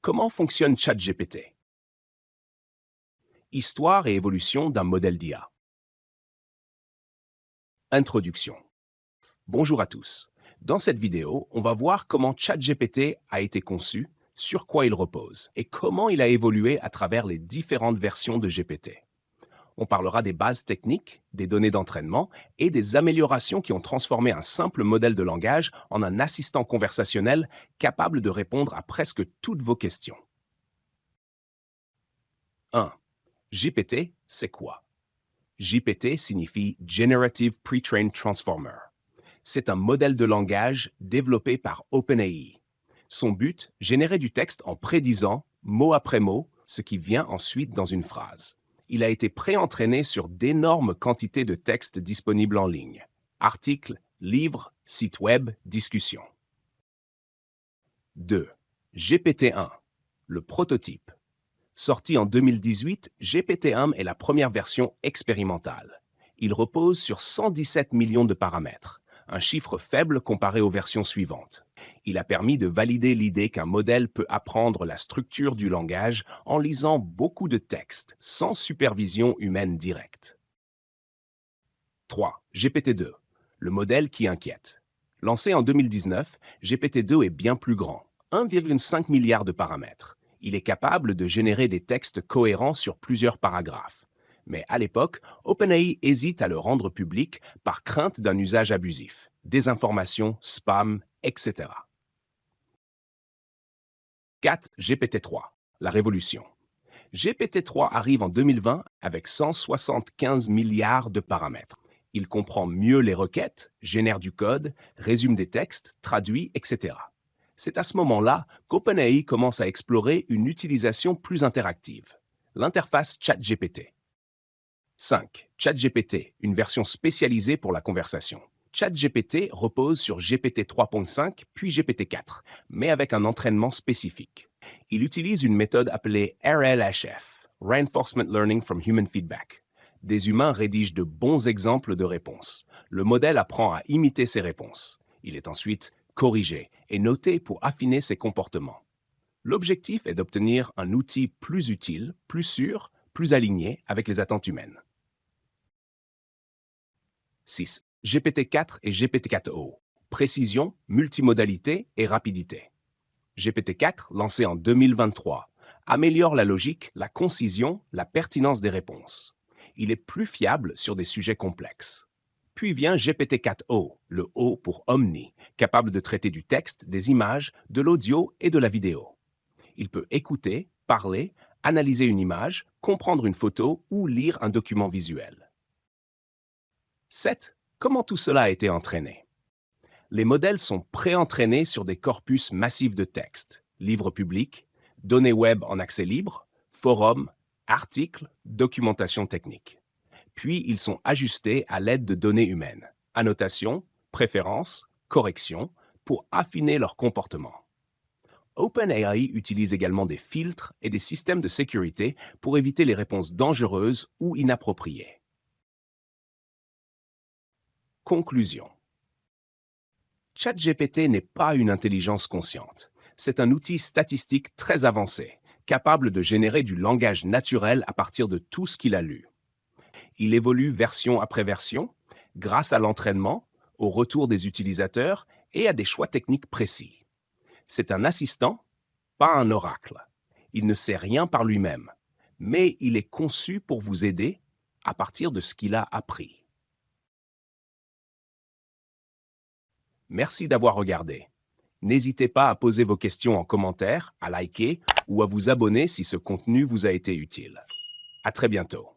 Comment fonctionne ChatGPT? Histoire et évolution d'un modèle d'IA. Introduction. Bonjour à tous. Dans cette vidéo, on va voir comment ChatGPT a été conçu, sur quoi il repose et comment il a évolué à travers les différentes versions de GPT. On parlera des bases techniques, des données d'entraînement et des améliorations qui ont transformé un simple modèle de langage en un assistant conversationnel capable de répondre à presque toutes vos questions. 1. GPT, c'est quoi? GPT signifie Generative Pre-trained Transformer. C'est un modèle de langage développé par OpenAI. Son but, générer du texte en prédisant, mot après mot, ce qui vient ensuite dans une phrase. Il a été pré-entraîné sur d'énormes quantités de textes disponibles en ligne. Articles, livres, sites web, discussions. 2. GPT-1, le prototype. Sorti en 2018, GPT-1 est la première version expérimentale. Il repose sur 117 millions de paramètres, un chiffre faible comparé aux versions suivantes. Il a permis de valider l'idée qu'un modèle peut apprendre la structure du langage en lisant beaucoup de textes, sans supervision humaine directe. 3. GPT-2, le modèle qui inquiète. Lancé en 2019, GPT-2 est bien plus grand, 1,5 milliard de paramètres. Il est capable de générer des textes cohérents sur plusieurs paragraphes. Mais à l'époque, OpenAI hésite à le rendre public par crainte d'un usage abusif, désinformation, spam, etc. 4. GPT-3, la révolution. GPT-3 arrive en 2020 avec 175 milliards de paramètres. Il comprend mieux les requêtes, génère du code, résume des textes, traduit, etc. C'est à ce moment-là qu'OpenAI commence à explorer une utilisation plus interactive, l'interface ChatGPT. 5. ChatGPT, une version spécialisée pour la conversation. ChatGPT repose sur GPT 3.5 puis GPT 4, mais avec un entraînement spécifique. Il utilise une méthode appelée RLHF, Reinforcement Learning from Human Feedback. Des humains rédigent de bons exemples de réponses. Le modèle apprend à imiter ces réponses. Il est ensuite corrigé et noté pour affiner ses comportements. L'objectif est d'obtenir un outil plus utile, plus sûr, plus aligné avec les attentes humaines. 6. GPT-4 et GPT-4o. Précision, multimodalité et rapidité. GPT-4, lancé en 2023, améliore la logique, la concision, la pertinence des réponses. Il est plus fiable sur des sujets complexes. Puis vient GPT-4o, le O pour Omni, capable de traiter du texte, des images, de l'audio et de la vidéo. Il peut écouter, parler, analyser une image, comprendre une photo ou lire un document visuel. 7. Comment tout cela a été entraîné? Les modèles sont pré-entraînés sur des corpus massifs de textes, livres publics, données web en accès libre, forums, articles, documentation technique. Puis ils sont ajustés à l'aide de données humaines, annotations, préférences, corrections, pour affiner leur comportement. OpenAI utilise également des filtres et des systèmes de sécurité pour éviter les réponses dangereuses ou inappropriées. Conclusion. ChatGPT n'est pas une intelligence consciente. C'est un outil statistique très avancé, capable de générer du langage naturel à partir de tout ce qu'il a lu. Il évolue version après version, grâce à l'entraînement, au retour des utilisateurs et à des choix techniques précis. C'est un assistant, pas un oracle. Il ne sait rien par lui-même, mais il est conçu pour vous aider à partir de ce qu'il a appris. Merci d'avoir regardé. N'hésitez pas à poser vos questions en commentaire, à liker ou à vous abonner si ce contenu vous a été utile. À très bientôt.